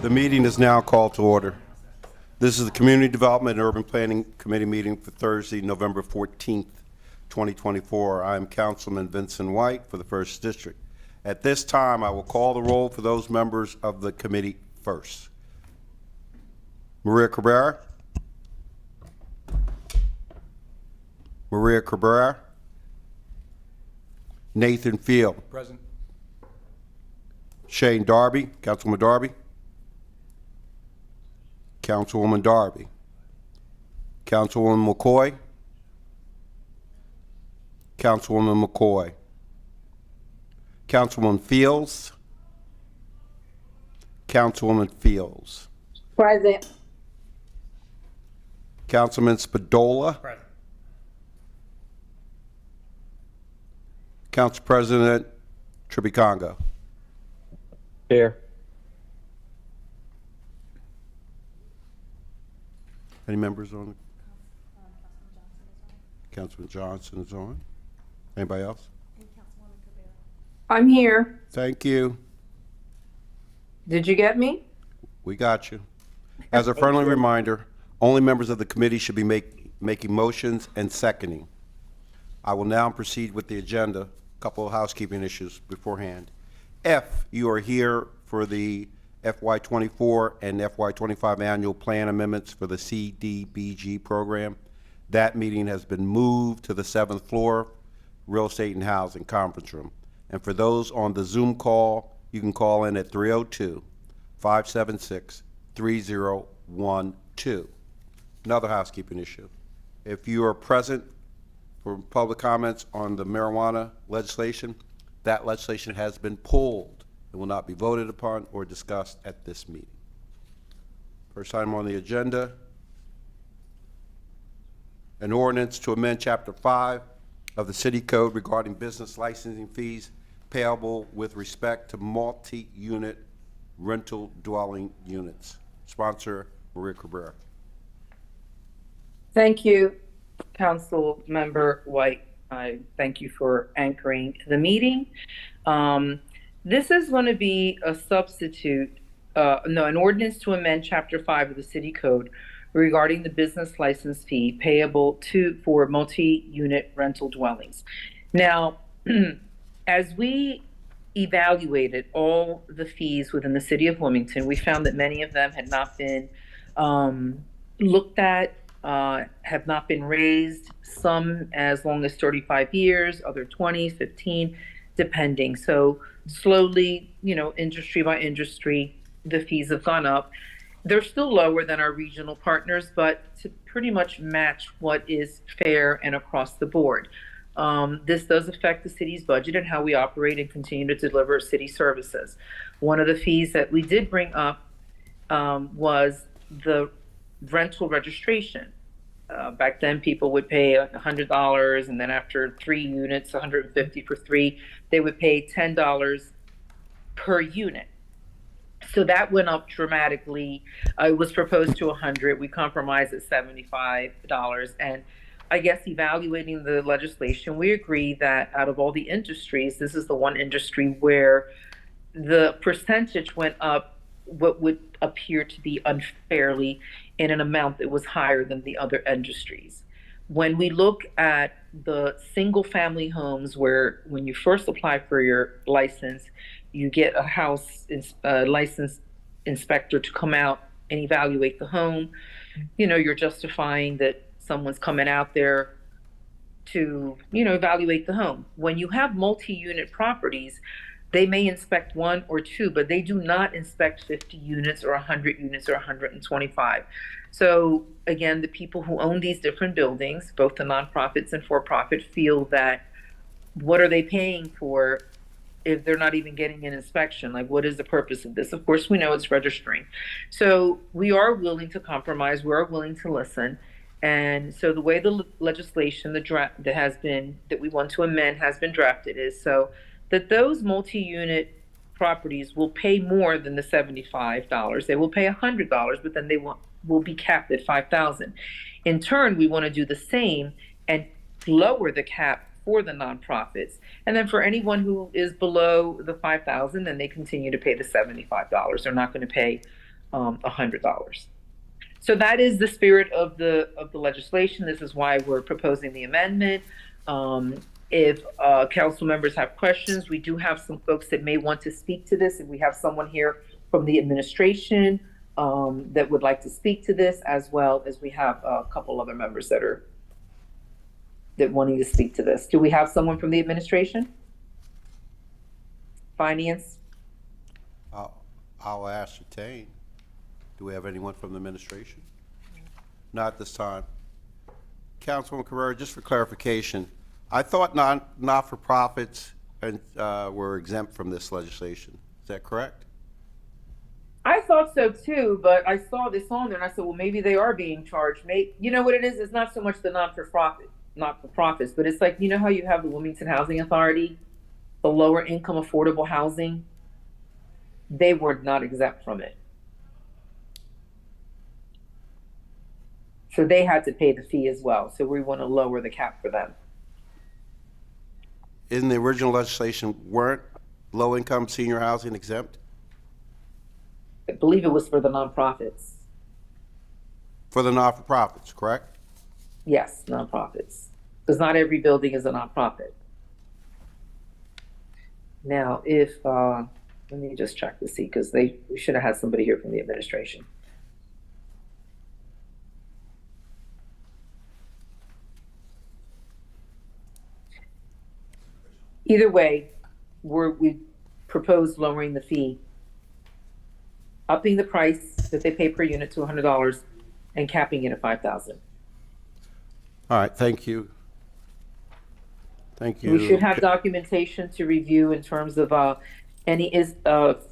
The meeting is now called to order. This is the Community Development and Urban Planning Committee meeting for Thursday, November 14th, 2024. I am Councilman Vincent White for the 1st District. At this time, I will call the roll for those members of the committee first. Maria Cabrera. Maria Cabrera. Nathan Field. Present. Shane Darby. Councilman Darby. Councilwoman Darby. Councilwoman McCoy. Councilwoman McCoy. Councilwoman Fields. Councilwoman Fields. Present. Councilman Spadola. Present. Council President Tribicongo. Here. Any members on? Councilman Johnson is on. Anybody else? I'm here. Thank you. Did you get me? We got you. As a friendly reminder, only members of the committee should be making motions and seconding. I will now proceed with the agenda. A couple of housekeeping issues beforehand. If you are here for the FY24 and FY25 annual plan amendments for the CDBG program, that meeting has been moved to the 7th floor, Real Estate and Housing Conference Room. And for those on the Zoom call, you can call in at 302-576-3012. Another housekeeping issue. If you are present for public comments on the marijuana legislation, that legislation has been pulled and will not be voted upon or discussed at this meeting. First item on the agenda, an ordinance to amend Chapter 5 of the City Code regarding business licensing fees payable with respect to multi-unit rental dwelling units. Sponsor, Maria Cabrera. Thank you, Council Member White. I thank you for anchoring the meeting. This is going to be a substitute, an ordinance to amend Chapter 5 of the City Code regarding the business license fee payable for multi-unit rental dwellings. Now, as we evaluated all the fees within the city of Wilmington, we found that many of them had not been looked at, have not been raised, some as long as 35 years, other 20, 15, depending. So slowly, industry by industry, the fees have gone up. They're still lower than our regional partners, but to pretty much match what is fair and across the board. This does affect the city's budget and how we operate and continue to deliver city services. One of the fees that we did bring up was the rental registration. Back then, people would pay $100, and then after 3 units, $150 for 3, they would pay $10 per unit. So that went up dramatically. It was proposed to $100. We compromised at $75, and I guess evaluating the legislation, we agree that out of all the industries, this is the one industry where the percentage went up what would appear to be unfairly in an amount that was higher than the other industries. When we look at the single family homes where when you first apply for your license, you get a house licensed inspector to come out and evaluate the home. You're justifying that someone's coming out there to, evaluate the home. When you have multi-unit properties, they may inspect 1 or 2, but they do not inspect 50 units or 100 units or 125. So again, the people who own these different buildings, both the nonprofits and for-profit, feel that what are they paying for if they're not even getting an inspection? Like, what is the purpose of this? Of course, we know it's registering. So we are willing to compromise. We are willing to listen. And so the way the legislation, the draft that we want to amend has been drafted is so that those multi-unit properties will pay more than the $75. They will pay $100, but then they will be capped at $5,000. In turn, we want to do the same and lower the cap for the nonprofits. And then for anyone who is below the $5,000, then they continue to pay the $75. They're not going to pay $100. So that is the spirit of the legislation. This is why we're proposing the amendment. If council members have questions, we do have some folks that may want to speak to this. If we have someone here from the administration that would like to speak to this, as well as we have a couple other members that wanting to speak to this. Do we have someone from the administration? Finance? I'll ascertain. Do we have anyone from the administration? Not at this time. Councilwoman Carrera, just for clarification, I thought not-for-profits were exempt from this legislation. Is that correct? I thought so too, but I saw this on there and I said, well, maybe they are being charged. You know what it is? It's not so much the not-for-profits, but it's like, you know how you have the Wilmington Housing Authority, the lower income affordable housing? They were not exempt from it. So they had to pay the fee as well. So we want to lower the cap for them. In the original legislation, weren't low-income senior housing exempt? I believe it was for the nonprofits. For the not-for-profits, correct? Yes, nonprofits. Because not every building is a nonprofit. Now, let me just check to see, because we should have had somebody here from the administration. Either way, we proposed lowering the fee, upping the price that they pay per unit to $100 and capping it at $5,000. All right, thank you. Thank you. We should have documentation to review in terms of any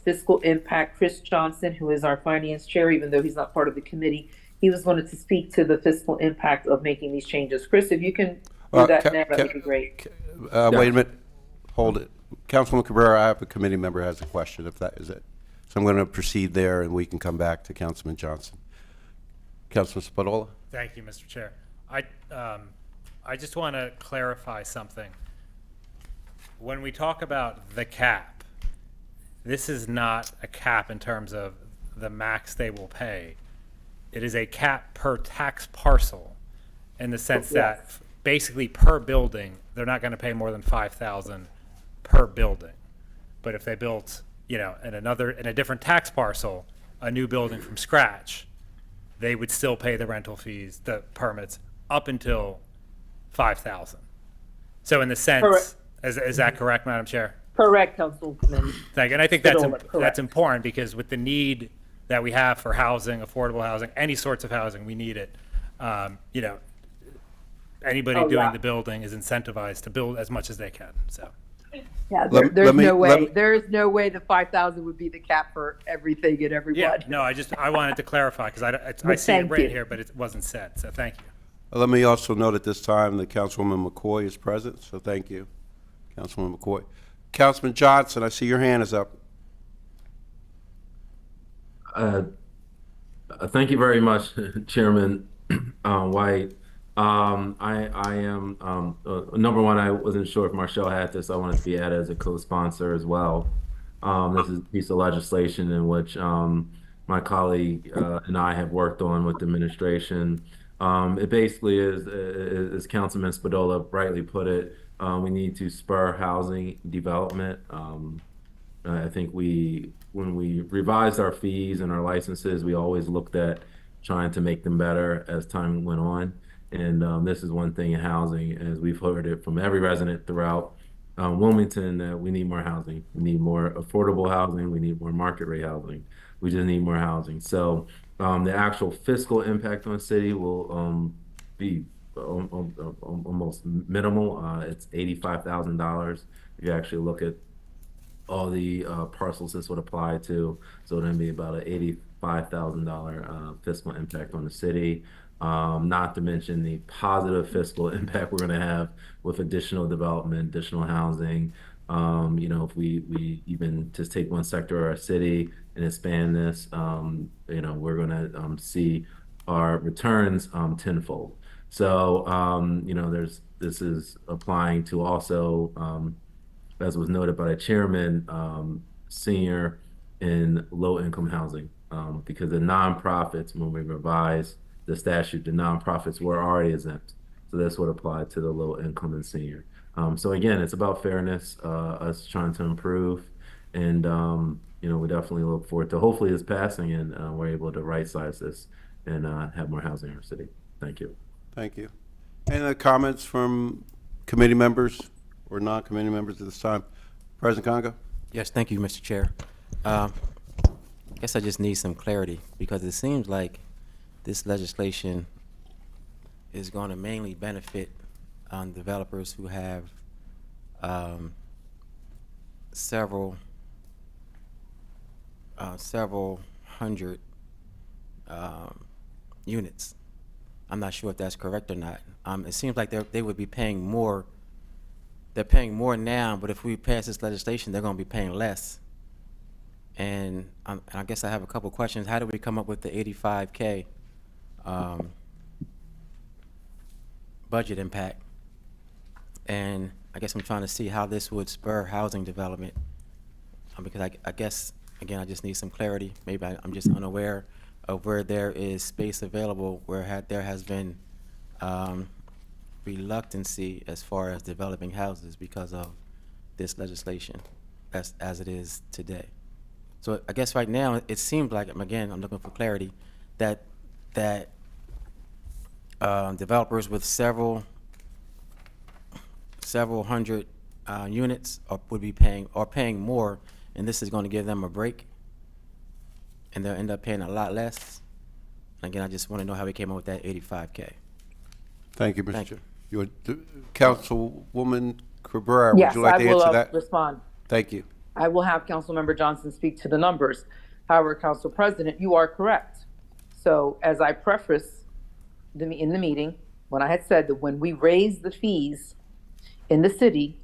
fiscal impact. Chris Johnson, who is our finance chair, even though he's not part of the committee, he was going to speak to the fiscal impact of making these changes. Chris, if you can do that now, that would be great. Wait a minute. Hold it. Councilwoman Cabrera, I have a committee member who has a question, if that is it. So I'm going to proceed there, and we can come back to Councilman Johnson. Councilman Spadola? Thank you, Mr. Chair. I just want to clarify something. When we talk about the cap, this is not a cap in terms of the max they will pay. It is a cap per tax parcel in the sense that basically per building, they're not going to pay more than $5,000 per building. But if they built, in a different tax parcel, a new building from scratch, they would still pay the rental fees, the permits, up until $5,000. So in the sense, Correct. Is that correct, Madam Chair? Correct, Councilman. Thank you. And I think Correct. that's important because with the need that we have for housing, affordable housing, any sorts of housing, we need it. Anybody doing the building is incentivized to build as much as they can. So. Yeah, Let there's me- no let way. me- There's no way the 5,000 would be the cap for everything and everyone. Yeah, no, I wanted to clarify because I see it thank right you. here, but it wasn't said. So thank you. Let me also note at this time that Councilwoman McCoy is present, so thank you, Councilwoman McCoy. Councilman Johnson, I see your hand is up. Thank you very much, Chairman White. I am number one. I wasn't sure if Marshall had this. I wanted to be added as a co-sponsor as well. This is a piece of legislation in which my colleague and I have worked on with the administration. It basically is, as Councilman Spadola rightly put it, we need to spur housing development. I think when we revised our fees and our licenses, we always looked at trying to make them better as time went on. And this is one thing in housing, as we've heard it from every resident throughout Wilmington, that we need more housing. We need more affordable housing. We need more market rate housing. We just need more housing. So the actual fiscal impact on the city will be almost minimal. It's $85,000 if you actually look at all the parcels this would apply to. So it'd be about an $85,000 fiscal impact on the city. Not to mention the positive fiscal impact we're going to have with additional development, additional housing. If we even just take one sector of our city and expand this, we're going to see our returns tenfold. So, this is applying to also, as was noted by the chairman, senior and low income housing. because the nonprofits, when we revised the statute, the nonprofits were already exempt. So this would apply to the low income and senior. So again, it's about fairness, us trying to improve, and we definitely look forward to hopefully this passing and we're able to right size this and have more housing in our city. Thank you. Thank you. Any other comments from committee members or non-committee members at this time? President Congo? Yes, thank you, Mr. Chair. I guess I just need some clarity because it seems like this legislation is going to mainly benefit developers who have several hundred units. I'm not sure if that's correct or not. It seems like they would be paying more. They're paying more now, but if we pass this legislation, they're going to be paying less. And I guess I have a couple questions. How do we come up with the 85K budget impact? And I guess I'm trying to see how this would spur housing development. Because I guess, again, I just need some clarity. Maybe I'm just unaware of where there is space available, where there has been reluctancy as far as developing houses because of this legislation as it is today. So I guess right now, it seems like, again, I'm looking for clarity, that developers with several hundred units would be paying more, and this is going to give them a break, and they'll end up paying a lot less. Again, I just want to know how we came up with that 85K. Thank you, Mr. Thank Chair. Councilwoman Cabrera, would Yes, you like I to answer will that? respond. Thank you. I will have Councilmember Johnson speak to the numbers. However, Council President, you are correct. So as I preface in the meeting, when I had said that when we raise the fees in the city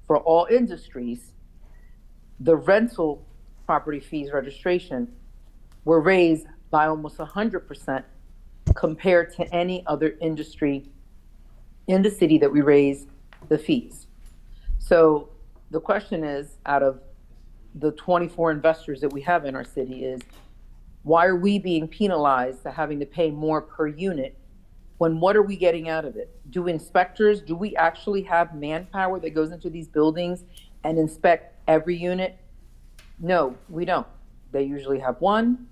for all industries, the rental property fees registration were raised by almost 100% compared to any other industry in the city that we raised the fees. So the question is, out of the 24 investors that we have in our city, is why are we being penalized to having to pay more per unit when what are we getting out of it? Do we actually have manpower that goes into these buildings and inspect every unit? No, we don't. They usually have one,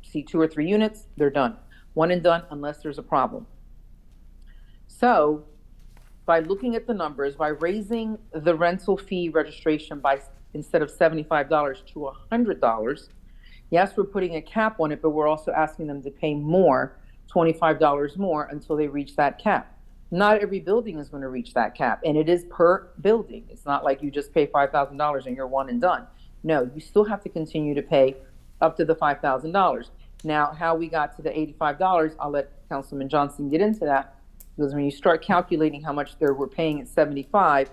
see 2 or 3 units, they're done. One and done unless there's a problem. So by looking at the numbers, by raising the rental fee registration by instead of $75 to $100, yes, we're putting a cap on it, but we're also asking them to pay more, $25 more until they reach that cap. Not every building is going to reach that cap, and it is per building. It's not like you just pay $5,000 and you're one and done. No, you still have to continue to pay up to the $5,000. Now, how we got to the $85, I'll let Councilman Johnson get into that, because when you start calculating how much they were paying at 75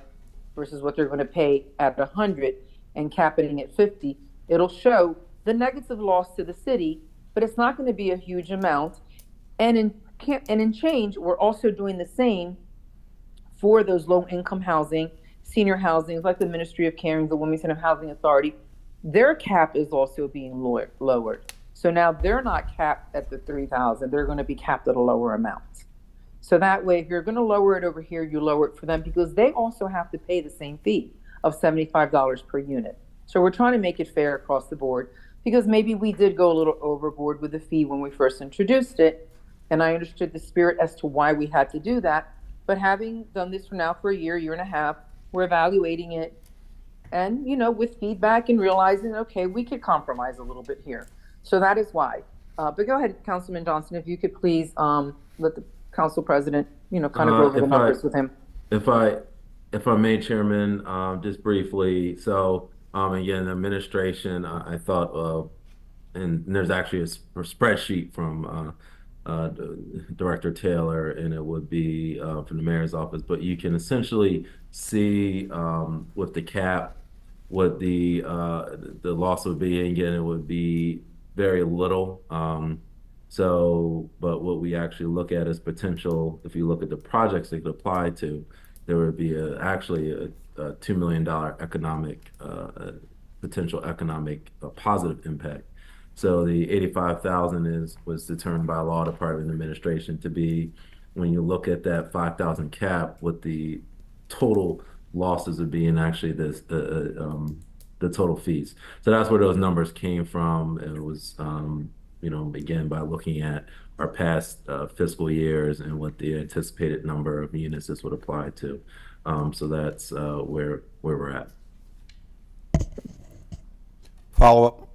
versus what they're going to pay at 100 and capping at 50, it'll show the negative loss to the city, but it's not going to be a huge amount. And in change, we're also doing the same for those low-income housing, senior housing, like the Ministry of Caring, the Wilmington Housing Authority. Their cap is also being lowered. So now they're not capped at the $3,000. They're going to be capped at a lower amount. So that way, if you're going to lower it over here, you lower it for them because they also have to pay the same fee of $75 per unit. So we're trying to make it fair across the board because maybe we did go a little overboard with the fee when we first introduced it. And I understood the spirit as to why we had to do that. But having done this for a year and a half, we're evaluating it and, with feedback and realizing, okay, we could compromise a little bit here. So that is why. But go ahead, Councilman Johnson, if you could please let the Council President, kind of go over the numbers with him. If I may, Chairman, just briefly. So again, the administration, I thought, and there's actually a spreadsheet from Director Taylor, and it would be from the mayor's office. But you can essentially see with the cap what the loss would be. And again, it would be very little. But what we actually look at is potential. If you look at the projects they could apply to, there would be actually a $2 million economic potential economic positive impact. So the 85,000 was determined by law department administration to be, when you look at that 5,000 cap, what the total losses would be, and actually the total fees. So that's where those numbers came from. It was, again, by looking at our past fiscal years and what the anticipated number of units this would apply to. So that's where we're at. Follow-up?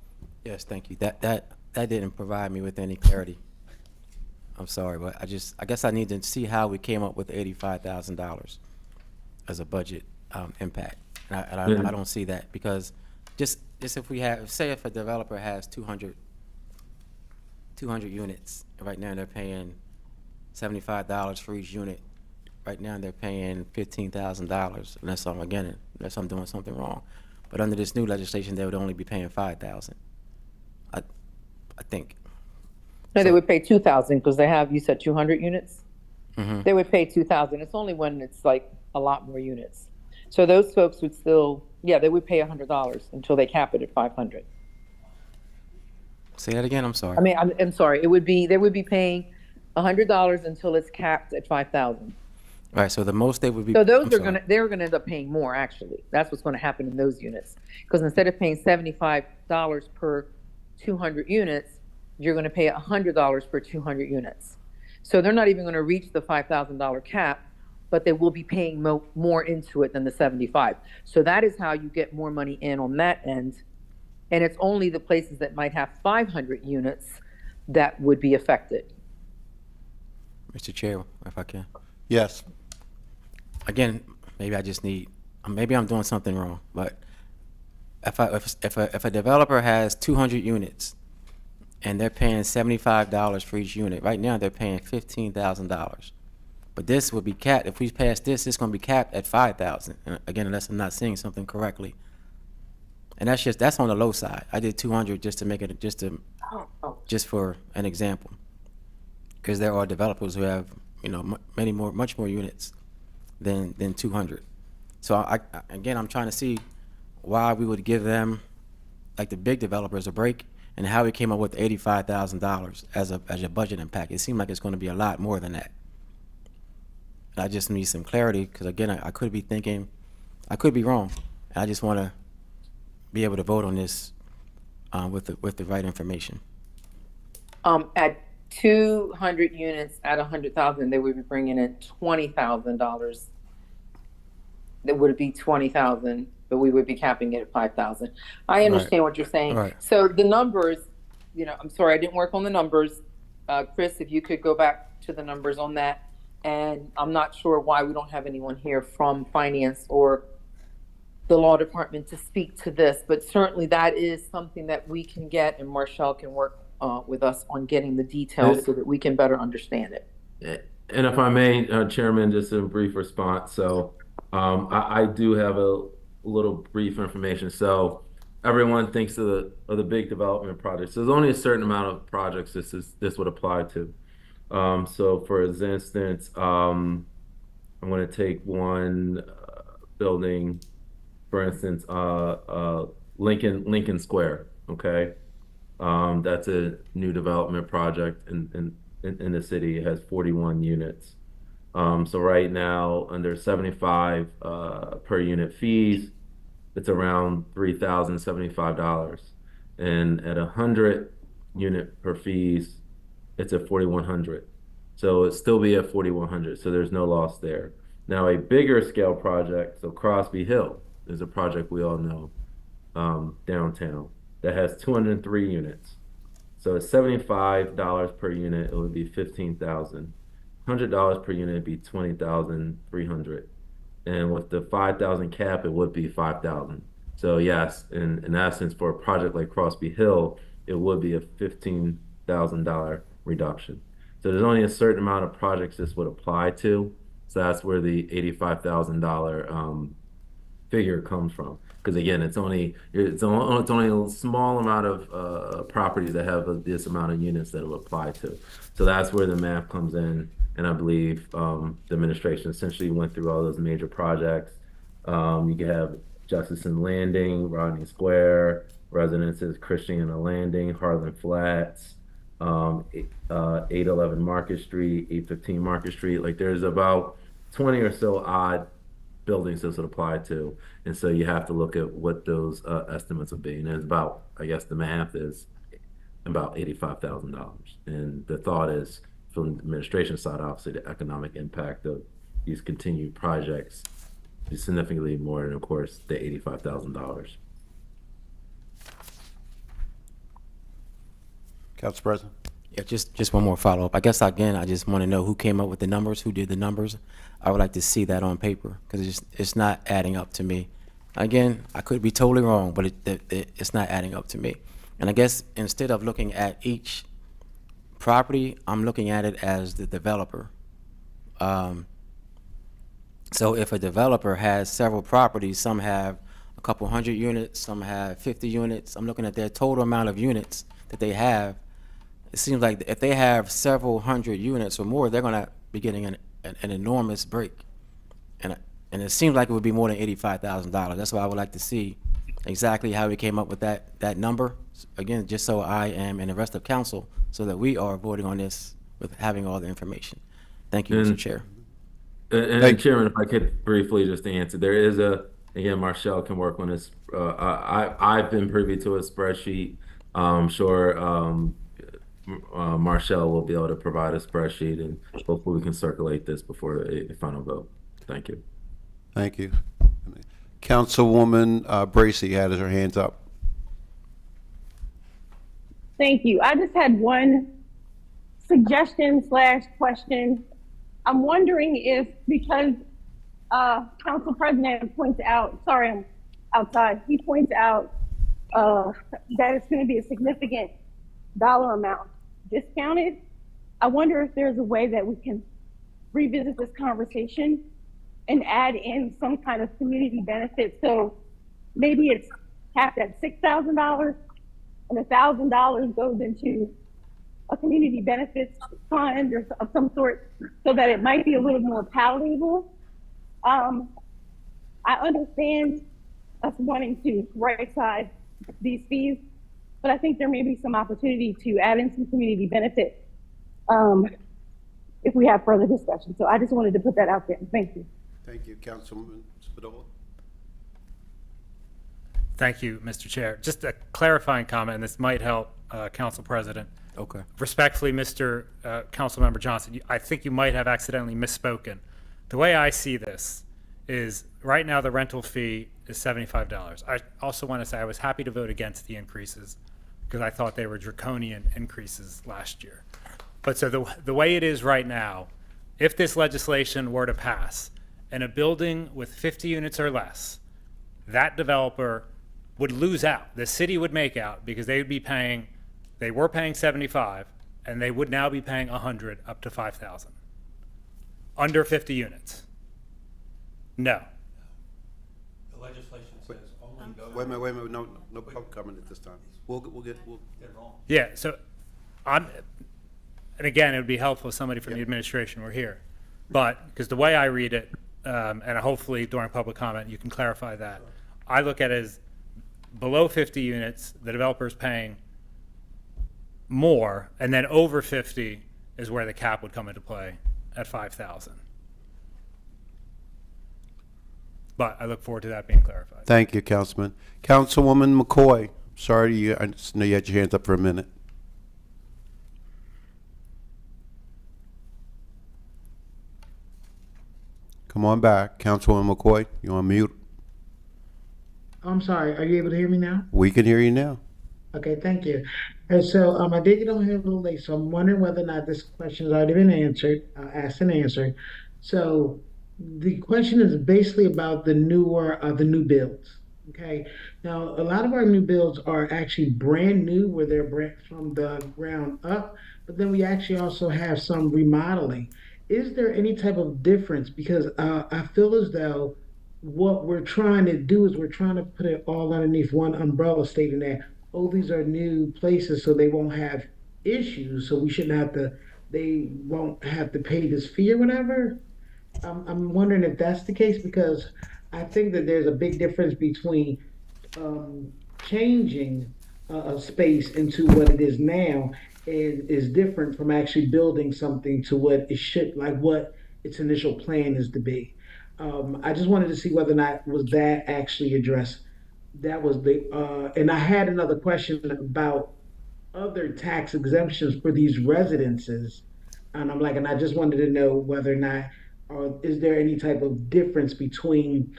Yes, thank you. That didn't provide me with any clarity. I'm sorry, but I guess I need to see how we came up with $85,000 as a budget impact. And I don't see that, because just if we have, say if a developer has 200 units, right now they're paying $75 for each unit. Right now they're paying $15,000, unless I'm doing something wrong. But under this new legislation, they would only be paying $5,000. I think. No, they would pay 2,000 because they have, you said 200 units? Mhm. They would pay 2,000. It's only when it's like a lot more units. So those folks would still, yeah, they would pay $100 until they cap it at 500. Say that again, I'm sorry. I mean, I'm sorry, they would be paying $100 until it's capped at 5,000. Right, so the most they would be. So those I'm are sorry. they're gonna end up paying more, actually. That's what's gonna happen in those units. Because instead of paying $75 per 200 units, you're gonna pay $100 per 200 units. So they're not even gonna reach the $5,000 cap, but they will be paying more into it than the 75. So that is how you get more money in on that end. And it's only the places that might have 500 units that would be affected. Mr. Chair, if I can. Yes. Again, maybe I just need, maybe I'm doing something wrong, but if a developer has 200 units and they're paying $75 for each unit, right now they're paying $15,000. But this would be capped, if we pass this, it's gonna be capped at 5,000. And again, unless I'm not seeing something correctly. And that's on the low side. I did 200 just to make it, just for an example. Because there are developers who have, much more units than 200. So again, I'm trying to see why we would give them, like the big developers, a break, and how we came up with $85,000 as a budget impact. It seemed like it's going to be a lot more than that. And I just need some clarity, because again, I could be thinking, I could be wrong. And I just want to be able to vote on this with the right information. At 200 units at 100,000, they would be bringing in $20,000. That would be 20,000, but we would be capping it at 5,000. I understand what you're saying. Right. So the numbers, I'm sorry, I didn't work on the numbers. Chris, if you could go back to the numbers on that. And I'm not sure why we don't have anyone here from finance or the law department to speak to this, but certainly that is something that we can get, and Marshall can work with us on getting the details so that we can better understand it. And if I may, Chairman, just a brief response. So I do have a little brief information. So everyone thinks of the big development projects. There's only a certain amount of projects this would apply to. So for instance, I'm going to take one building, for instance, Lincoln Square. Okay. That's a new development project in the city. It has 41 units. So right now, under 75 per unit fees, it's around $3,075. And at 100 unit per fees, it's at 4,100. So it'd still be at 4,100. So there's no loss there. Now a bigger scale project, so Crosby Hill is a project we all know downtown that has 203 units. So at $75 per unit, it would be $15,000. $100 per unit would be $20,300. And with the 5,000 cap, it would be 5,000. So yes, in essence, for a project like Crosby Hill, it would be a $15,000 reduction. So there's only a certain amount of projects this would apply to. So that's where the $85,000 figure comes from. Because again, it's only a small amount of properties that have this amount of units that it will apply to. So that's where the math comes in. And I believe the administration essentially went through all those major projects. You could have Jefferson Landing, Rodney Square, residences, Christiana Landing, Harlan Flats, 811 Market Street, 815 Market Street. Like there's about 20 or so odd buildings this would apply to. And so you have to look at what those estimates would be. And it's about, I guess the math is about $85,000. And the thought is, from the administration side, obviously the economic impact of these continued projects is significantly more than, of course, the $85,000. Council President? Yeah, just one more follow-up. I guess, again, I just want to know who came up with the numbers, who did the numbers. I would like to see that on paper, because it's not adding up to me. Again, I could be totally wrong, but it's not adding up to me. And I guess instead of looking at each property, I'm looking at it as the developer. So if a developer has several properties, some have a couple hundred units, some have 50 units, I'm looking at their total amount of units that they have. It seems like if they have several hundred units or more, they're gonna be getting an enormous break. And it seems like it would be more than $85,000. That's why I would like to see exactly how we came up with that number. Again, just so I am and the rest of council, so that we are voting on this with having all the information. Thank you, Mr. And- Chair. And Chairman, if I could briefly just answer, there is again, Marshall can work on this. I've been privy to a spreadsheet. I'm sure Marshall will be able to provide a spreadsheet, and hopefully we can circulate this before a final vote. Thank you. Thank you. Councilwoman Bracy had her hands up. Thank you. I just had one suggestion / question. I'm wondering if, because Council President points out, sorry, I'm outside, he points out that it's going to be a significant dollar amount discounted. I wonder if there's a way that we can revisit this conversation and add in some kind of community benefit. So maybe it's capped at $6,000 and $1,000 goes into a community benefits fund or of some sort, so that it might be a little more palatable. I understand us wanting to right size these fees, but I think there may be some opportunity to add in some community benefit if we have further discussion. So I just wanted to put that out there. Thank you. Thank you, Councilwoman Spadola. Thank you, Mr. Chair. Just a clarifying comment, and this might help Council President. Okay. Respectfully, Mr. Councilmember Johnson, I think you might have accidentally misspoken. The way I see this is right now the rental fee is $75. I also want to say I was happy to vote against the increases because I thought they were draconian increases last year. But so the way it is right now, if this legislation were to pass and a building with 50 units or less, that developer would lose out. The city would make out because they were paying 75 and they would now be paying 100 up to 5,000. Under 50 units. No. The legislation says only go. Wait a minute, no public comment at this time. We'll get it wrong. Yeah, so and again, it would be helpful if somebody from the administration were here. But, because the way I read it, and hopefully during public comment, you can clarify that. I look at it as below 50 units, the developer's paying more, and then over 50 is where the cap would come into play at 5,000. But I look forward to that being clarified. Thank you, Councilman. Councilwoman McCoy, sorry, I just know you had your hands up for a minute. Come on back. Councilwoman McCoy, you on mute? I'm sorry, are you able to hear me now? We can hear you now. Okay, thank you. And so I did get on here a little late, so I'm wondering whether or not this question has already been answered, asked and answered. So the question is basically about the new builds. Okay, now a lot of our new builds are actually brand new, where they're from the ground up, but then we actually also have some remodeling. Is there any type of difference? Because I feel as though what we're trying to do is we're trying to put it all underneath one umbrella, stating that, oh, these are new places, so they won't have issues, so they won't have to pay this fee or whatever. I'm wondering if that's the case, because I think that there's a big difference between changing a space into what it is now is different from actually building something to what it should, like what its initial plan is to be. I just wanted to see whether or not was that actually addressed. That was and I had another question about other tax exemptions for these residences. And I'm like, and I just wanted to know whether or not, or is there any type of difference between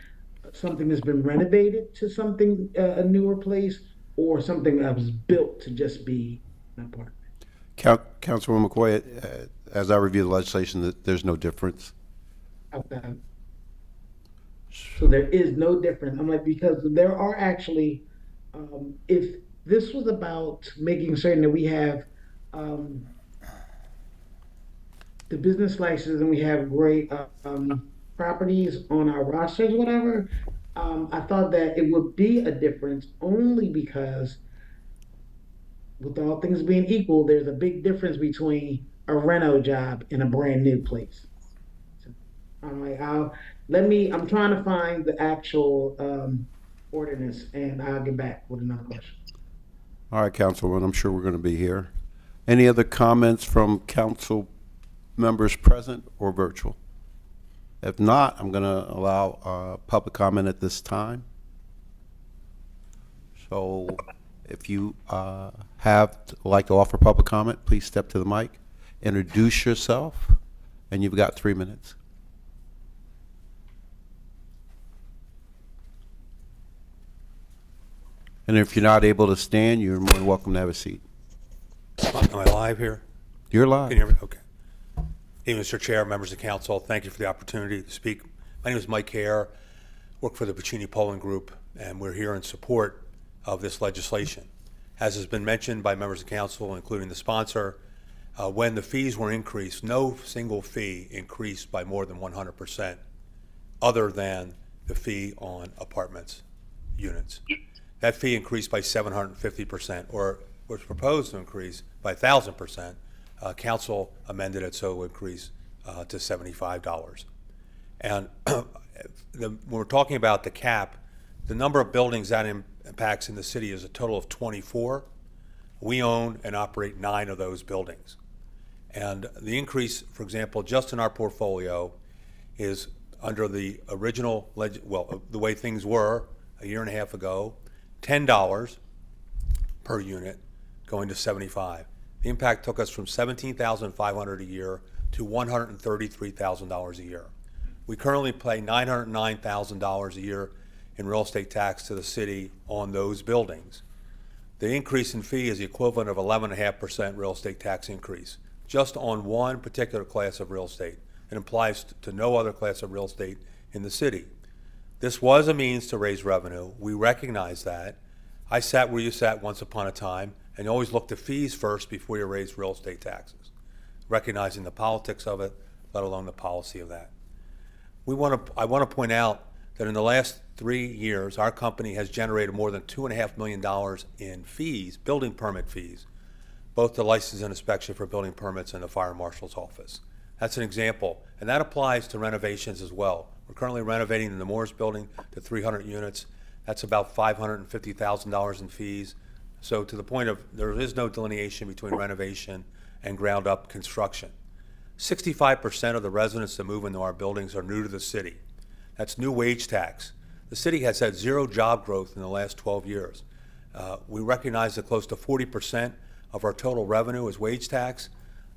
something that's been renovated to something, a newer place, or something that was built to just be an apartment? Councilwoman McCoy, as I review the legislation, there's no difference. Okay. So there is no difference. I'm like, because there are actually, if this was about making certain that we have the business license and we have great properties on our rosters, whatever, I thought that it would be a difference only because, with all things being equal, there's a big difference between a reno job and a brand new place. So I'm like, I'm trying to find the actual ordinance, and I'll get back with another question. All right, Councilwoman, I'm sure we're going to be here. Any other comments from council members present or virtual? If not, I'm going to allow public comment at this time. So if you like to offer public comment, please step to the mic, introduce yourself, and you've got 3 minutes. And if you're not able to stand, you're more than welcome to have a seat. Am I live here? You're Can live. you hear me? Okay. Evening, Mr. Chair, members of council, thank you for the opportunity to speak. My name is Mike Hare, work for the Puccini Polling Group, and we're here in support of this legislation. As has been mentioned by members of council, including the sponsor, when the fees were increased, no single fee increased by more than 100%, other than the fee on apartments units. That fee increased by 750%, or was proposed to increase by 1,000%. Council amended it so it would increase to $75. And when we're talking about the cap, the number of buildings that impacts in the city is a total of 24. We own and operate 9 of those buildings. And the increase, for example, just in our portfolio is under the original, the way things were a year and a half ago, $10 per unit going to 75. The impact took us from $17,500 a year to $133,000 a year. We currently pay $909,000 a year in real estate tax to the city on those buildings. The increase in fee is the equivalent of 11.5% real estate tax increase, just on one particular class of real estate. It applies to no other class of real estate in the city. This was a means to raise revenue. We recognize that. I sat where you sat once upon a time, and you always looked at fees first before you raise real estate taxes, recognizing the politics of it, let alone the policy of that. I want to point out that in the last 3 years, our company has generated more than $2.5 million in fees, building permit fees, both the license and inspection for building permits and the fire marshal's office. That's an example, and that applies to renovations as well. We're currently renovating the Moores building to 300 units. That's about $550,000 in fees. So to the point of, there is no delineation between renovation and ground-up construction. 65% of the residents that move into our buildings are new to the city. That's new wage tax. The city has had zero job growth in the last 12 years. We recognize that close to 40% of our total revenue is wage tax.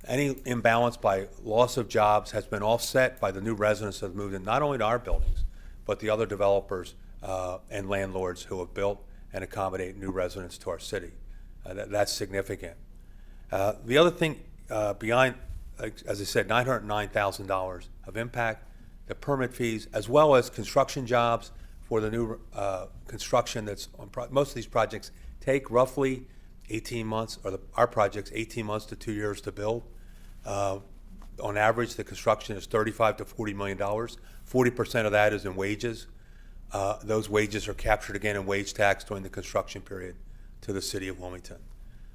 Any imbalance by loss of jobs has been offset by the new residents that have moved in, not only to our buildings, but the other developers and landlords who have built and accommodate new residents to our city. That's significant. The other thing behind, as I said, $909,000 of impact, the permit fees, as well as construction jobs for the new construction that's on most of these projects take roughly 18 months, or our projects 18 months to 2 years to build. On average, the construction is $35 to $40 million. 40% of that is in wages. Those wages are captured again in wage tax during the construction period to the city of Wilmington.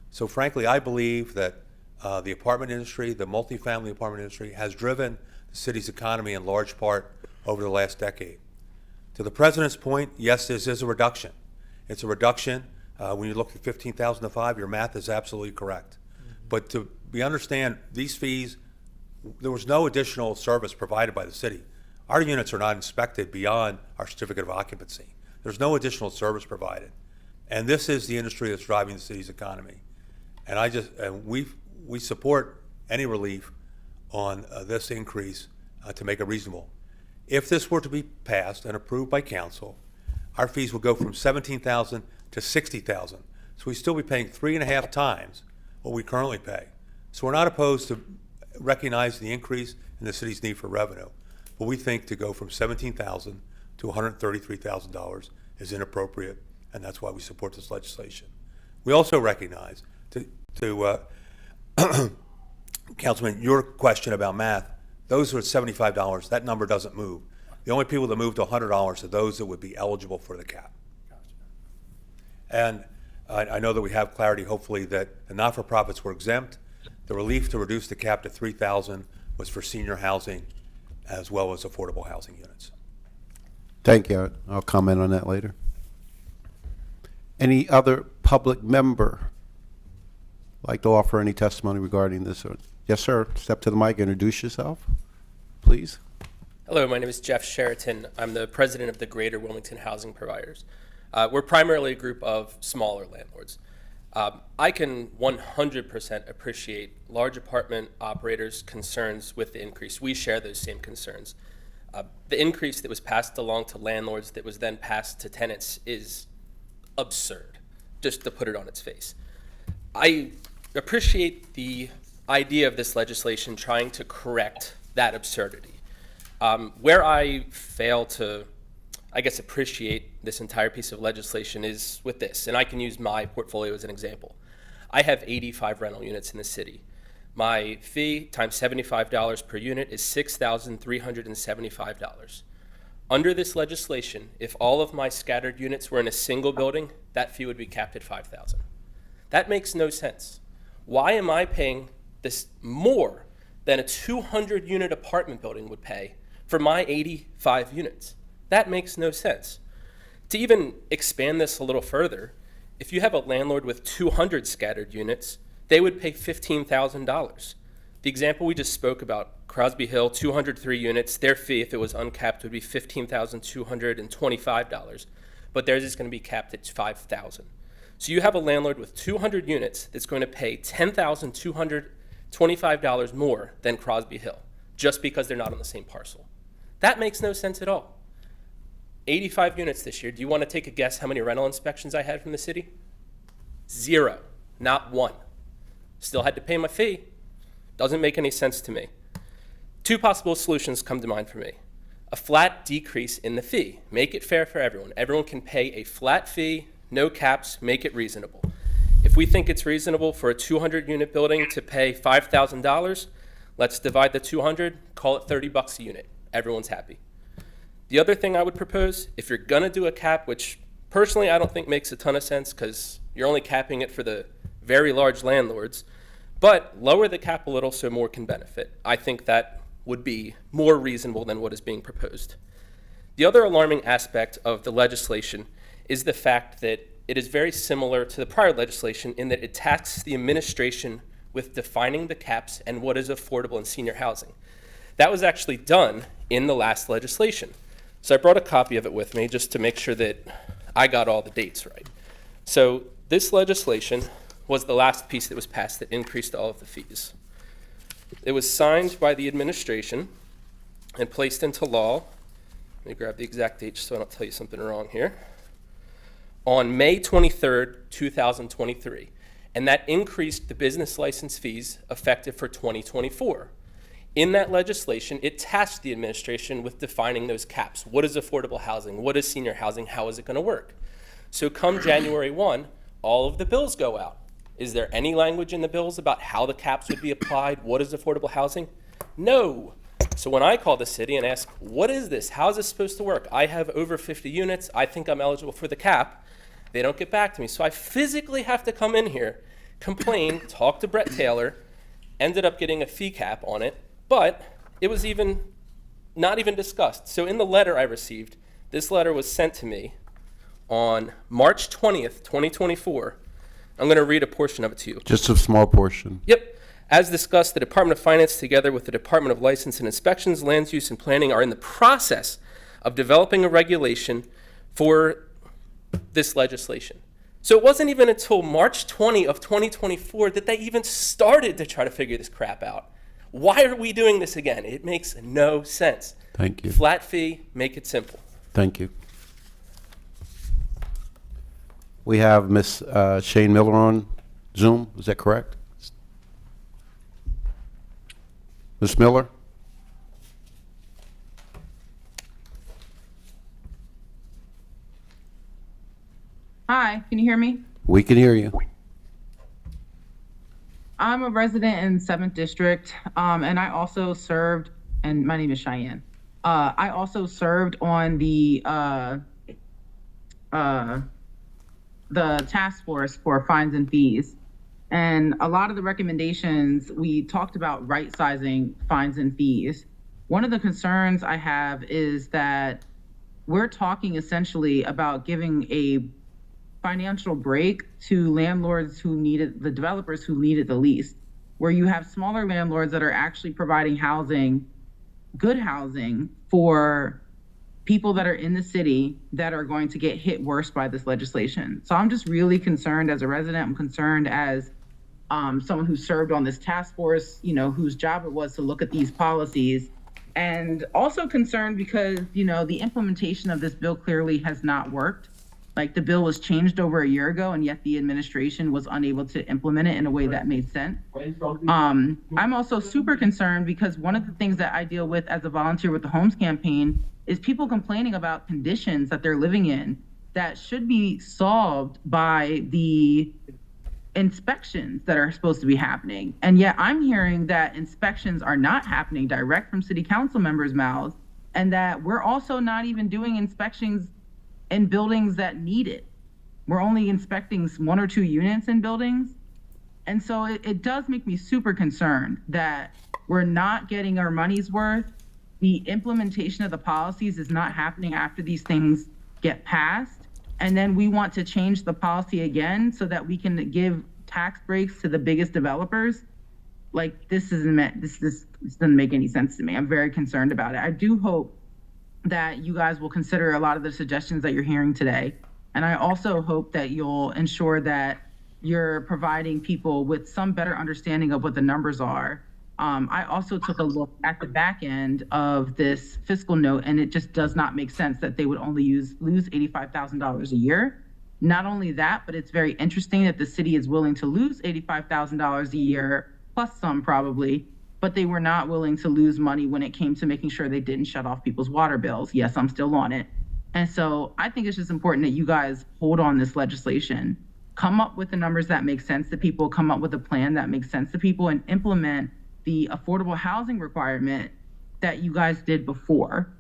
So frankly, I believe that the apartment industry, the multifamily apartment industry, has driven the city's economy in large part over the last decade. To the president's point, yes, this is a reduction. It's a reduction When you look at 15,000 to 5, your math is absolutely correct. But we understand these fees, there was no additional service provided by the city. Our units are not inspected beyond our certificate of occupancy. There's no additional service provided. And this is the industry that's driving the city's economy. And we support any relief on this increase to make it reasonable. If this were to be passed and approved by council, our fees will go from 17,000 to 60,000. So we still be paying 3.5 times what we currently pay. So we're not opposed to recognizing the increase in the city's need for revenue. But we think to go from 17,000 to $133,000 is inappropriate, and that's why we support this legislation. We also recognize, to Councilman, your question about math, those are at $75. That number doesn't move. The only people that move to $100 are those that would be eligible for the cap. And I know that we have clarity, hopefully, that the not-for-profits were exempt. The relief to reduce the cap to 3,000 was for senior housing as well as affordable housing units. Thank you. I'll comment on that later. Any other public member like to offer any testimony regarding this? Yes, sir. Step to the mic, introduce yourself, please. Hello, my name is Jeff Sheraton. I'm the president of the Greater Wilmington Housing Providers. We're primarily a group of smaller landlords. I can 100% appreciate large apartment operators' concerns with the increase. We share those same concerns. The increase that was passed along to landlords that was then passed to tenants is absurd, just to put it on its face. I appreciate the idea of this legislation trying to correct that absurdity. Where I fail to, I guess, appreciate this entire piece of legislation is with this, and I can use my portfolio as an example. I have 85 rental units in the city. My fee times $75 per unit is $6,375. Under this legislation, if all of my scattered units were in a single building, that fee would be capped at $5,000. That makes no sense. Why am I paying this more than a 200-unit apartment building would pay for my 85 units? That makes no sense. To even expand this a little further, if you have a landlord with 200 scattered units, they would pay $15,000. The example we just spoke about, Crosby Hill, 203 units, their fee, if it was uncapped, would be $15,225, but theirs is going to be capped at $5,000. So you have a landlord with 200 units that's going to pay $10,225 more than Crosby Hill, just because they're not on the same parcel. That makes no sense at all. 85 units this year. Do you want to take a guess how many rental inspections I had from the city? 0, not 1. Still had to pay my fee. Doesn't make any sense to me. Two possible solutions come to mind for me. A flat decrease in the fee. Make it fair for everyone. Everyone can pay a flat fee, no caps, make it reasonable. If we think it's reasonable for a 200-unit building to pay $5,000, let's divide the 200, call it $30 a unit. Everyone's happy. The other thing I would propose, if you're gonna do a cap, which personally I don't think makes a ton of sense because you're only capping it for the very large landlords, but lower the cap a little so more can benefit. I think that would be more reasonable than what is being proposed. The other alarming aspect of the legislation is the fact that it is very similar to the prior legislation in that it tasks the administration with defining the caps and what is affordable in senior housing. That was actually done in the last legislation. So I brought a copy of it with me just to make sure that I got all the dates right. So this legislation was the last piece that was passed that increased all of the fees. It was signed by the administration and placed into law. Let me grab the exact date so I don't tell you something wrong here. On May 23rd, 2023. And that increased the business license fees effective for 2024. In that legislation, it tasked the administration with defining those caps. What is affordable housing? What is senior housing? How is it going to work? So come January 1, all of the bills go out. Is there any language in the bills about how the caps would be applied? What is affordable housing? No. So when I call the city and ask, what is this? How is this supposed to work? I have over 50 units. I think I'm eligible for the cap. They don't get back to me. So I physically have to come in here, complain, talk to Brett Taylor, ended up getting a fee cap on it. But it was not even discussed. So in the letter I received, this letter was sent to me on March 20th, 2024. I'm going to read a portion of it to you. Just a small portion. Yep. As discussed, the Department of Finance, together with the Department of License and Inspections, Land Use and Planning, are in the process of developing a regulation for this legislation. So it wasn't even until March 20 of 2024 that they even started to try to figure this crap out. Why are we doing this again? It makes no sense. Thank you. Flat fee, make it simple. Thank you. We have Ms. Shane Miller on Zoom, is that correct? Ms. Miller? Hi, can you hear me? We can hear you. I'm a resident in 7th District, and I also served, and my name is Cheyenne. I also served on the task force for fines and fees. And a lot of the recommendations, we talked about right-sizing fines and fees. One of the concerns I have is that we're talking essentially about giving a financial break to landlords who need it, the developers who need it the least, where you have smaller landlords that are actually providing housing, good housing for people that are in the city that are going to get hit worse by this legislation. So I'm just really concerned as a resident. I'm concerned as someone who served on this task force, you know, whose job it was to look at these policies, and also concerned because, you know, the implementation of this bill clearly has not worked. Like, the bill was changed over a year ago, and yet the administration was unable to implement it in a way that made sense. I'm also super concerned because one of the things that I deal with as a volunteer with the Homes Campaign is people complaining about conditions that they're living in that should be solved by the inspections that are supposed to be happening. And yet I'm hearing that inspections are not happening direct from city council members' mouths, and that we're also not even doing inspections in buildings that need it. We're only inspecting 1 or 2 units in buildings. And so it does make me super concerned that we're not getting our money's worth. The implementation of the policies is not happening after these things get passed. And then we want to change the policy again so that we can give tax breaks to the biggest developers. Like, this doesn't make any sense to me. I'm very concerned about it. I do hope that you guys will consider a lot of the suggestions that you're hearing today. And I also hope that you'll ensure that you're providing people with some better understanding of what the numbers are. I also took a look at the back end of this fiscal note, and it just does not make sense that they would only lose $85,000 a year. Not only that, but it's very interesting that the city is willing to lose $85,000 a year, plus some probably, but they were not willing to lose money when it came to making sure they didn't shut off people's water bills. Yes, I'm still on it. And so I think it's just important that you guys hold on this legislation, come up with the numbers that make sense to people, come up with a plan that makes sense to people, and implement the affordable housing requirement that you guys did before,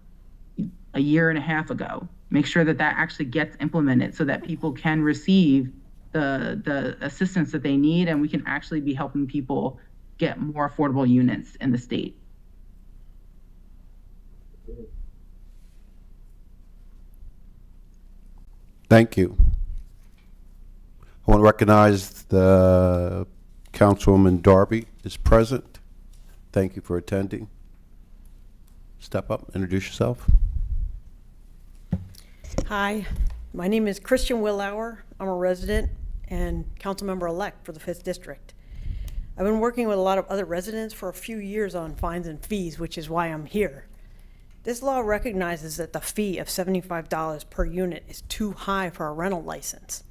a year and a half ago. Make sure that that actually gets implemented so that people can receive the assistance that they need, and we can actually be helping people get more affordable units in the state. Thank you. I want to recognize the Councilwoman Darby is present. Thank you for attending. Step up, introduce yourself. Hi, my name is Christian Willauer. I'm a resident and council member-elect for the 5th District. I've been working with a lot of other residents for a few years on fines and fees, which is why I'm here. This law recognizes that the fee of $75 per unit is too high for a rental license.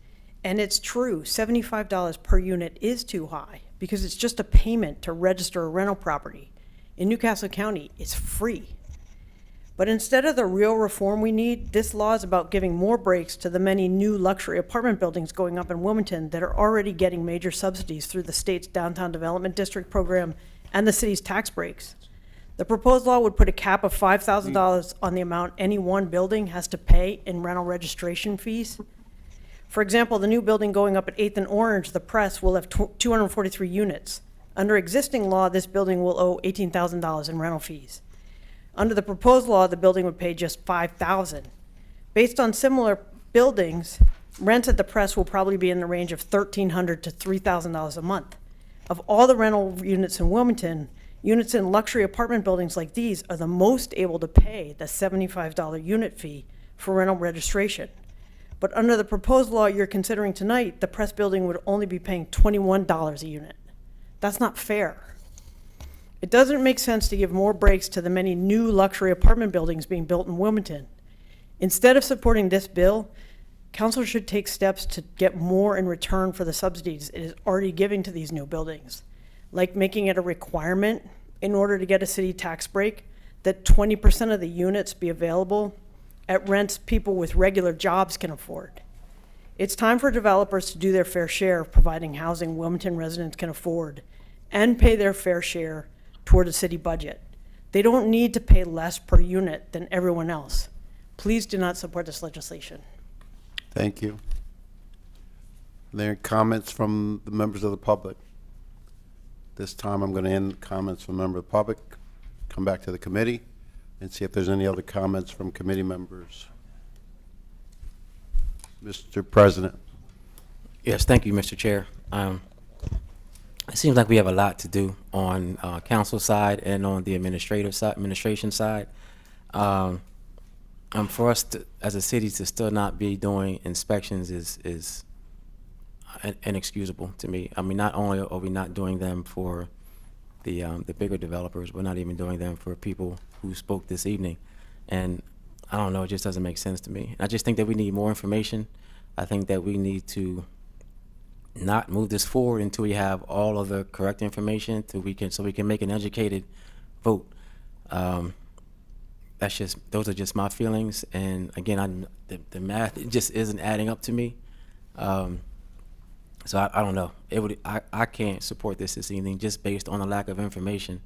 And it's true, $75 per unit is too high because it's just a payment to register a rental property. In Newcastle County, it's free. But instead of the real reform we need, this law is about giving more breaks to the many new luxury apartment buildings going up in Wilmington that are already getting major subsidies through the state's Downtown Development District program and the city's tax breaks. The proposed law would put a cap of $5,000 on the amount any one building has to pay in rental registration fees. For example, the new building going up at 8th and Orange, the Press, will have 243 units. Under existing law, this building will owe $18,000 in rental fees. Under the proposed law, the building would pay just $5,000. Based on similar buildings, rents at the Press will probably be in the range of $1,300 to $3,000 a month. Of all the rental units in Wilmington, units in luxury apartment buildings like these are the most able to pay the $75 unit fee for rental registration. But under the proposed law you're considering tonight, the Press building would only be paying $21 a unit. That's not fair. It doesn't make sense to give more breaks to the many new luxury apartment buildings being built in Wilmington. Instead of supporting this bill, council should take steps to get more in return for the subsidies it is already giving to these new buildings, like making it a requirement in order to get a city tax break that 20% of the units be available at rents people with regular jobs can afford. It's time for developers to do their fair share of providing housing Wilmington residents can afford and pay their fair share toward a city budget. They don't need to pay less per unit than everyone else. Please do not support this legislation. Thank you. Are there comments from the members of the public? This time I'm going to end comments from members of the public, come back to the committee, and see if there's any other comments from committee members. Mr. President. Yes, thank you, Mr. Chair. It seems like we have a lot to do on council side and on the administration side. For us to, as a city, to still not be doing inspections is inexcusable to me. I mean, not only are we not doing them for the bigger developers, we're not even doing them for people who spoke this evening. And I don't know, it just doesn't make sense to me. I just think that we need more information. I think that we need to not move this forward until we have all of the correct information, so we can make an educated vote. Those are just my feelings, and again, the math, it just isn't adding up to me. So I don't know. I can't support this evening just based on the lack of information,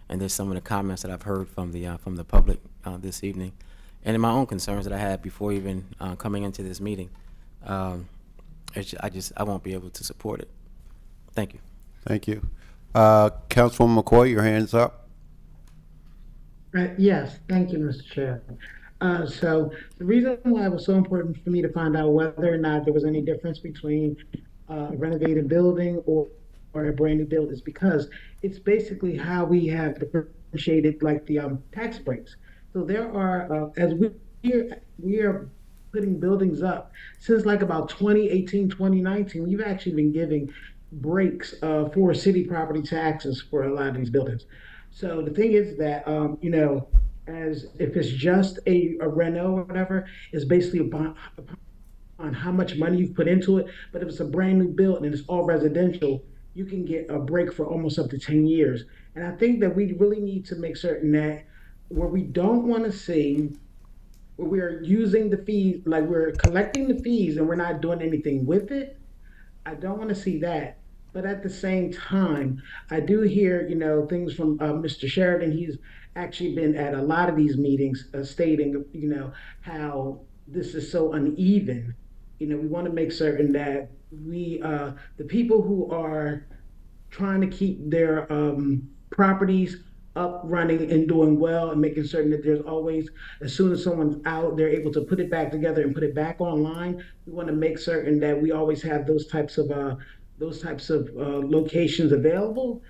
and there's some of the comments that I've heard from the public this evening, and in my own concerns that I had before even coming into this meeting. I won't be able to support it. Thank you. Thank you. Councilwoman McCoy, your hand's up. Yes, thank you, Mr. Chair. So the reason why it was so important for me to find out whether or not there was any difference between a renovated building or a brand new build is because it's basically how we have differentiated like the tax breaks. So there are, as we are putting buildings up since like about 2018, 2019, we've actually been giving breaks for city property taxes for a lot of these buildings. So the thing is that, as if it's just a reno or whatever, it's basically upon how much money you've put into it. But if it's a brand new build and it's all residential, you can get a break for almost up to 10 years. And I think that we really need to make certain that where we don't want to see, where we're using the fees, like we're collecting the fees and we're not doing anything with it, I don't want to see that. But at the same time, I do hear, things from Mr. Sheridan. He's actually been at a lot of these meetings stating, how this is so uneven. We want to make certain that we, the people who are trying to keep their properties up, running, and doing well, and making certain that there's always, as soon as someone's out, they're able to put it back together and put it back online. We want to make certain that we always have those types of locations available.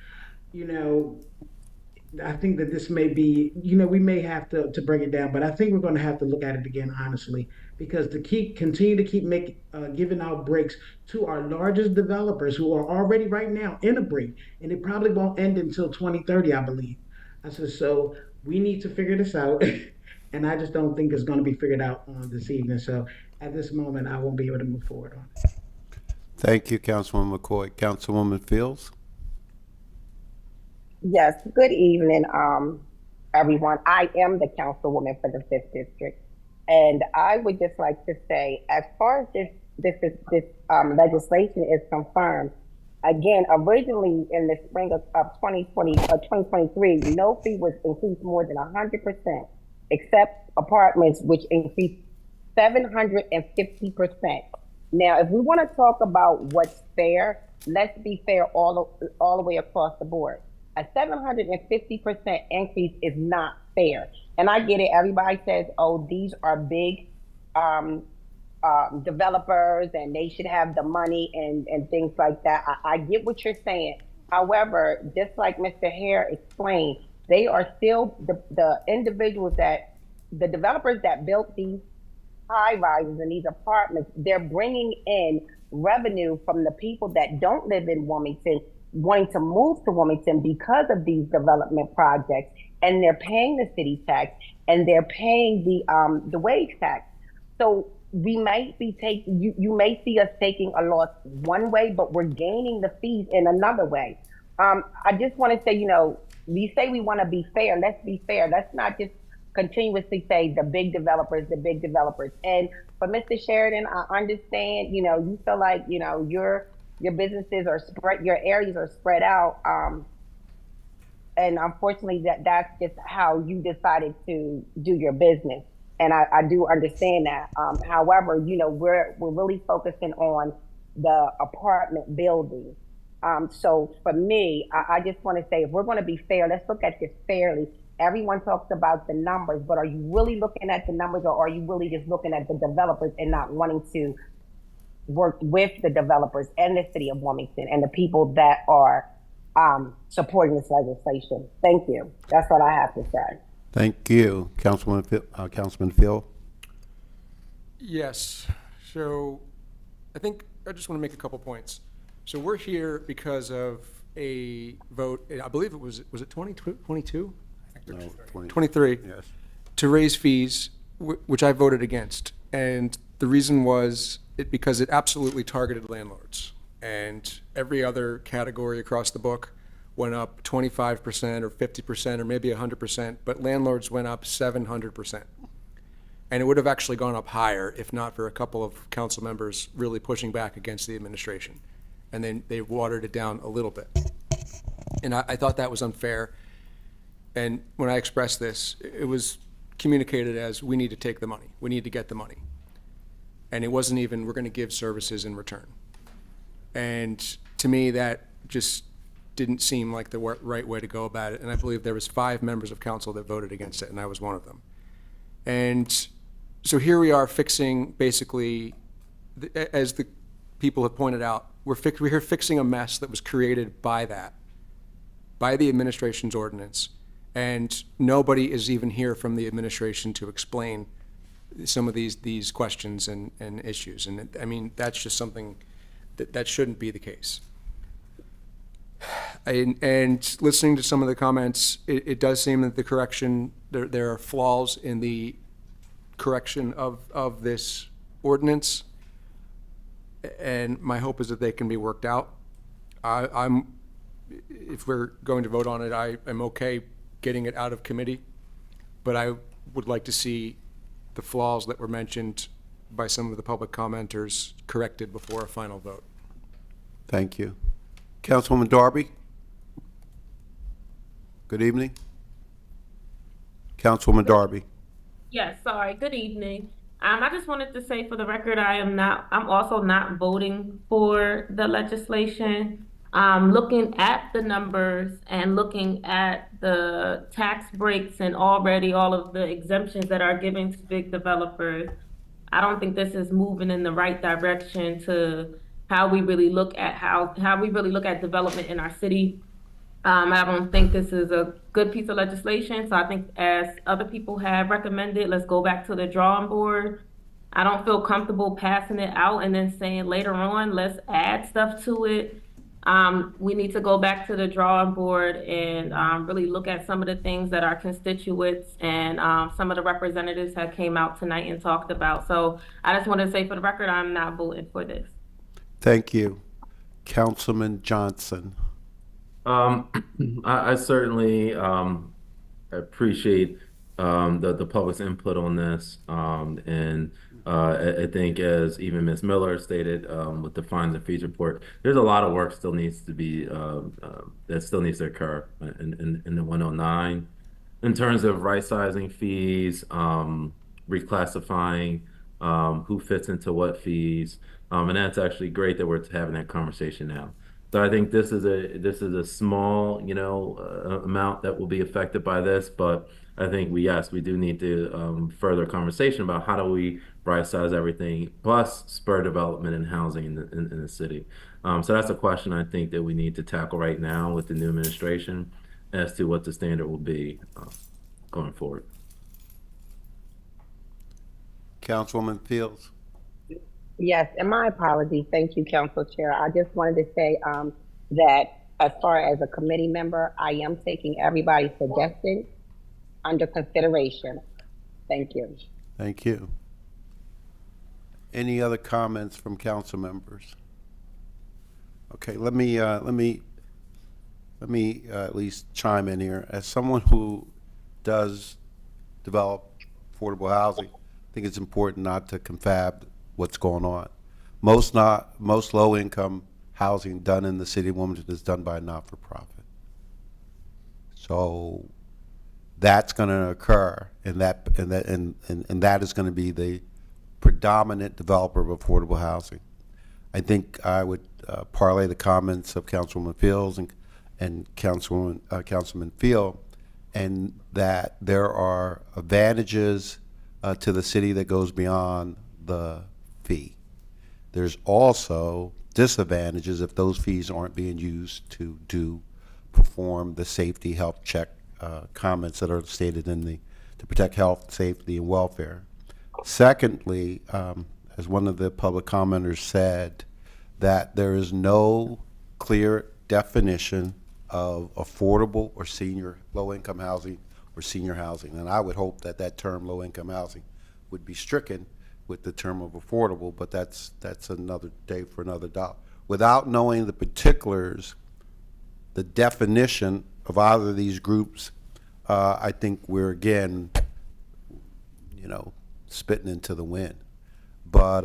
I think that this may be, we may have to bring it down, but I think we're going to have to look at it again, honestly, because to continue to keep giving out breaks to our largest developers who are already right now in a break, and it probably won't end until 2030, I believe. I said, so we need to figure this out, and I just don't think it's going to be figured out on this evening. So at this moment, I won't be able to move forward on it. Thank you, Councilwoman McCoy. Councilwoman Fields? Yes, good evening, everyone. I am the councilwoman for the 5th District. And I would just like to say, as far as this legislation is confirmed, again, originally in the spring of 2023, no fee was increased more than 100%, except apartments, which increased 750%. Now, if we want to talk about what's fair, let's be fair all the way across the board. A 750% increase is not fair. And I get it. Everybody says, oh, these are big developers and they should have the money and things like that. I get what you're saying. However, just like Mr. Hare explained, they are still the individuals the developers that built these high rises and these apartments, they're bringing in revenue from the people that don't live in Wilmington, wanting to move to Wilmington because of these development projects, and they're paying the city tax and they're paying the wage tax. So we might be taking, you may see us taking a loss one way, but we're gaining the fees in another way. I just want to say, we say we want to be fair. Let's be fair. Let's not just continuously say the big developers. And for Mr. Sheridan, I understand, you feel like, your businesses are spread, your areas are spread out. And unfortunately that's just how you decided to do your business. And I do understand that. However, we're really focusing on the apartment building. So for me, I just want to say, if we're going to be fair, let's look at this fairly. Everyone talks about the numbers, but are you really looking at the numbers, or are you really just looking at the developers and not wanting to work with the developers and the city of Wilmington and the people that are supporting this legislation? Thank you. That's what I have to say. Thank you. Councilman Phil? Yes. So I think I just want to make a couple points. So we're here because of a vote, I believe it was it 2022? No, 23. Yes. To raise fees, which I voted against. And the reason was because it absolutely targeted landlords. And every other category across the book went up 25% or 50% or maybe 100%, but landlords went up 700%. And it would have actually gone up higher if not for a couple of council members really pushing back against the administration. And then they watered it down a little bit. And I thought that was unfair. And when I expressed this, it was communicated as, we need to take the money. We need to get the money. And it wasn't even, we're going to give services in return. And to me, that just didn't seem like the right way to go about it. And I believe there was 5 members of council that voted against it, and I was one of them. And so here we are fixing, basically, as the people have pointed out, we're here fixing a mess that was created by the administration's ordinance. And nobody is even here from the administration to explain some of these questions and issues. And I mean, that's just something that shouldn't be the case. And listening to some of the comments, it does seem that the correction, there are flaws in the correction of this ordinance. And my hope is that they can be worked out. If we're going to vote on it, I'm okay getting it out of committee, but I would like to see the flaws that were mentioned by some of the public commenters corrected before a final vote. Thank you. Councilwoman Darby? Good evening. Councilwoman Darby? Yes, sorry. Good evening. I just wanted to say for the record, I'm also not voting for the legislation. Looking at the numbers and looking at the tax breaks and already all of the exemptions that are given to big developers, I don't think this is moving in the right direction to how we really look at development in our city. I don't think this is a good piece of legislation. So I think, as other people have recommended, let's go back to the drawing board. I don't feel comfortable passing it out and then saying later on, let's add stuff to it. We need to go back to the drawing board and really look at some of the things that our constituents and some of the representatives have came out tonight and talked about. So I just want to say for the record, I'm not voting for this. Thank you. Councilman Johnson? I certainly appreciate the public's input on this, and I think, as even Ms. Miller stated with the fines and fees report, there's a lot of work still needs to be that still needs to occur in the 109 in terms of right-sizing fees, reclassifying who fits into what fees, and that's actually great that we're having that conversation now. So I think this is a small, amount that will be affected by this, but I think we do need to further conversation about how do we right size everything, plus spur development and housing in the city. So that's a question I think that we need to tackle right now with the new administration as to what the standard will be going forward. Councilwoman Fields. Yes, and my apology. Thank you, Council Chair. I just wanted to say that as far as a committee member, I am taking everybody's suggestions under consideration. Thank you. Thank you. Any other comments from council members? Okay, let me at least chime in here. As someone who does develop affordable housing, I think it's important not to confab what's going on. Most low-income housing done in the city of Wilmington is done by a not-for-profit. So that's going to occur, and that is going to be the predominant developer of affordable housing. I think I would parlay the comments of Councilwoman Fields and Councilman Field, and that there are advantages to the city that goes beyond the fee. There's also disadvantages if those fees aren't being used to perform the safety health check comments that are stated to protect health, safety, and welfare. Secondly, as one of the public commenters said, that there is no clear definition of affordable or low-income housing or senior housing. And I would hope that that term low-income housing would be stricken with the term of affordable, but that's another day for another dollar. Without knowing the particulars, the definition of either of these groups, I think we're again, spitting into the wind. But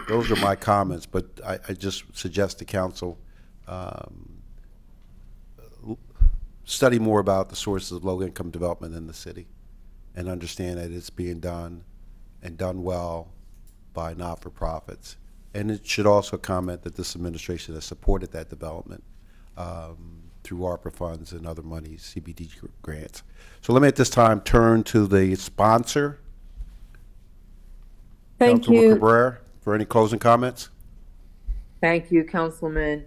those are my comments, but I just suggest to council study more about the sources of low-income development in the city and understand that it's being done and done well by not-for-profits. And it should also comment that this administration has supported that development through ARPA funds and other monies, CBD grants. So let me at this time turn to the sponsor. Thank Councilwoman you. Cabrera, for any closing comments? Thank you, Councilman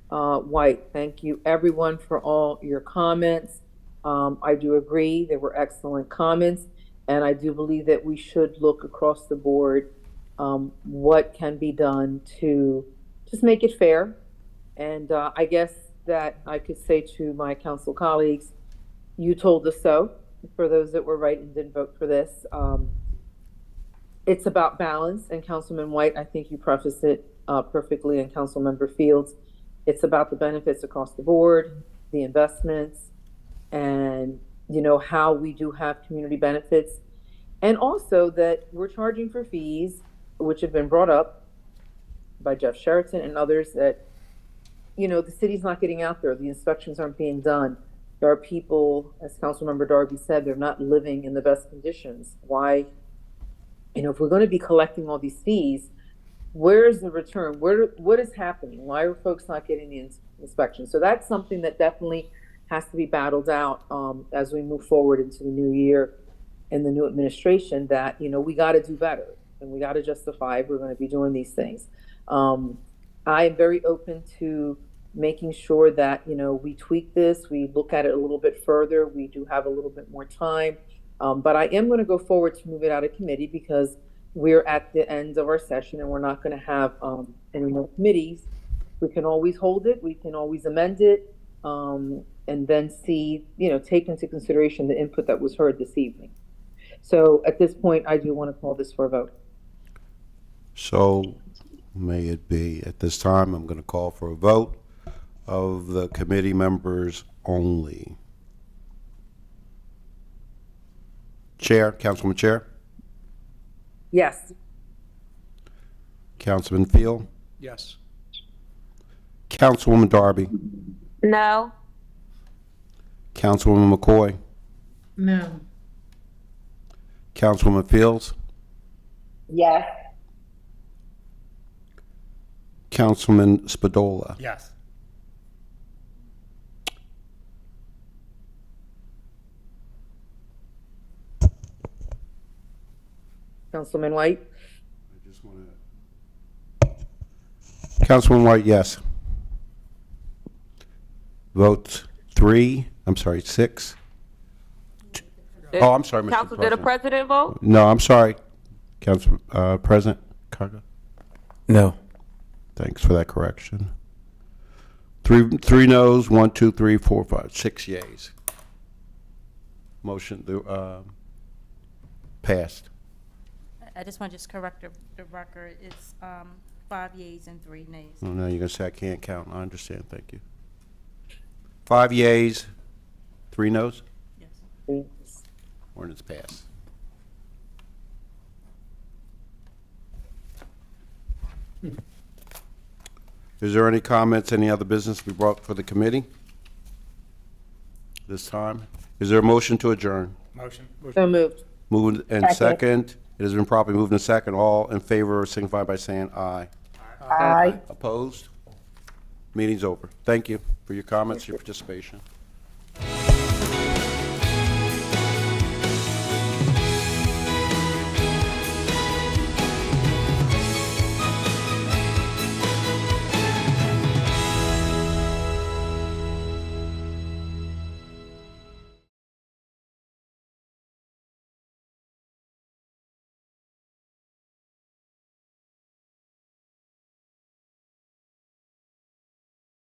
White. Thank you, everyone, for all your comments. I do agree, they were excellent comments, and I do believe that we should look across the board what can be done to just make it fair. And I guess that I could say to my council colleagues, you told us so, for those that were right and didn't vote for this. It's about balance, and Councilman White, I think you prefaced it perfectly, and Councilmember Fields. It's about the benefits across the board, the investments, and how we do have community benefits, and also that we're charging for fees, which have been brought up by Jeff Sheraton and others, that the city's not getting out there, the inspections aren't being done. There are people, as Councilmember Darby said, they're not living in the best conditions. Why? If we're going to be collecting all these fees, where's the return? What is happening? Why are folks not getting the inspection? So that's something that definitely has to be battled out as we move forward into the new year and the new administration, that, we got to do better and we got to justify if we're going to be doing these things. I am very open to making sure that, we tweak this, we look at it a little bit further. We do have a little bit more time. But I am going to go forward to move it out of committee because we're at the end of our session and we're not going to have any more committees. We can always hold it, we can always amend it, and then see, take into consideration the input that was heard this evening. So at this point, I do want to call this for a vote. So may it be. At this time, I'm going to call for a vote of the committee members only. Chair, Councilwoman Chair, Yes. Councilman Field, Yes. Councilwoman Darby, No. Councilwoman McCoy, No. Councilwoman Fields, Yes. Councilman Spadola. Yes. Councilman White? Councilman White, yes. Votes 6. Oh, I'm sorry, Mr. Council, did the President. president vote? No, I'm sorry. Council, President Cargo. No. Thanks for that correction. Three noes, 1, 2, 3, 4, 5, 6 yeas. Motion, passed. I just want to just correct the record. It's 5 yeas and 3 nays. Oh, now you're gonna say I can't count. I understand, thank you. 5 yeas, 3 noes? Yes. Ordinance passed. Is there any comments, any other business we brought for the committee this time? Is there a motion to adjourn? Motion. So moved. Moved and second. It has been properly moved and second. All in favor signify by saying aye. Aye. Opposed? Meeting's over. Thank you for your comments, your participation.